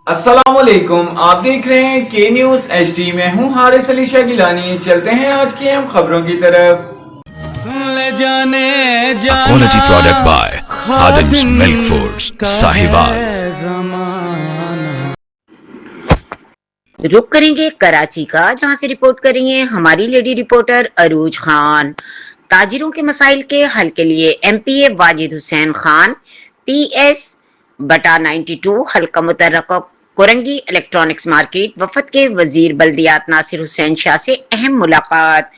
अस्सलामुअलैकुम, आप देख रहे हैं के न्यूज HD में हूँ हारिस अली शाह गिलानी। चलते हैं आज की हम खबरों की तरफ। ले जाने A जाना quality product by Khadim's Milk Foods, Sahiwal. जमाना। रुक करेंगे कराची का, जहां से रिपोर्ट करेंगे हमारी लेडी रिपोर्टर अरूज खान। ताजिरों के मसाइल के हल के लिए MPA वाजिद हुसैन खान PS बटा 92 हल्का मुतर्रका कोरंगी इलेक्ट्रॉनिक्स मार्केट वफद के वजीर बल्दियात नासिर हुसैन शाह से अहम मुलाकात।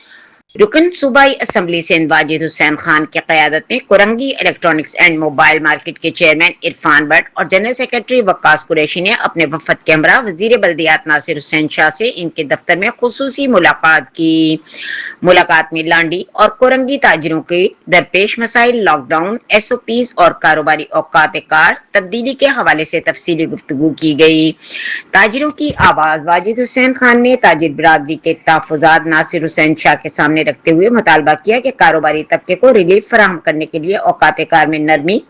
रुकन सूबाई असम्बली सिंध वाजिद हुसैन खान की क़यादत में Korangi electronics and mobile market के चेयरमैन इरफान भट्ट और जनरल सेक्रेटरी वक्कास कुरैशी ने अपने वफद के हमरा वजीर बल्दियात नासिर हुसैन शाह से इनके दफ्तर में खुसूसी मुलाकात की। मुलाकात में लांडी और कोरंगी ताजिरों के दरपेश मसाइल, लॉकडाउन, SOPs और कारोबारी औकात कार तब्दीली के हवाले से तफसीली गुफ्तगू की गई। ताजिरों की आवाज वाजिद हुसैन खान ने ताजिर बिरादरी के तहफ़्फ़ुज़ात नासिर हुसैन शाह के सामने रखते हुए मुतालबा किया कि कारोबारी तबके को रिलीफ फराहम करने के लिए औकात कार में नरमी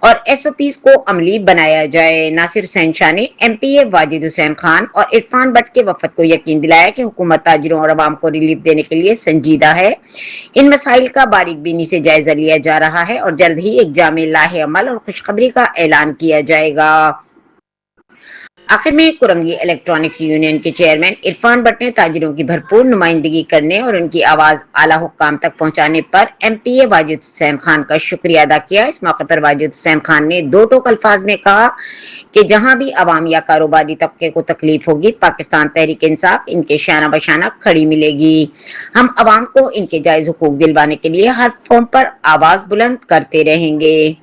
और SOPs को अमली बनाया जाए। नासिर हुसैन शाह ने MPA वाजिद हुसैन खान और इरफान भट्ट के वफद को यकीन दिलाया कि हुकूमत ताजिरों और अवाम को रिलीफ देने के लिए संजीदा है। इन मसाइल का बारीक बीनी से जायजा लिया जा रहा है और जल्द ही एक जामे लाहे अमल और खुशखबरी का ऐलान किया जाएगा। आखिर में कोरंगी इलेक्ट्रॉनिक्स यूनियन के चेयरमैन इरफान भट्ट ने ताजिरों की भरपूर नुमाइंदगी करने और उनकी आवाज आला हुक्काम तक पहुंचाने पर MPA वाजिद हुसैन खान का शुक्रिया अदा किया। इस मौके पर वाजिद हुसैन खान ने दो टोक अल्फाज में कहा कि जहां भी अवाम या कारोबारी तबके को तकलीफ होगी, पाकिस्तान तहरीक इंसाफ इनके शाना बशाना खड़ी मिलेगी। हम अवाम को इनके जायज हुकूक दिलवाने के लिए हर फॉर्म पर आवाज बुलंद करते रहेंगे।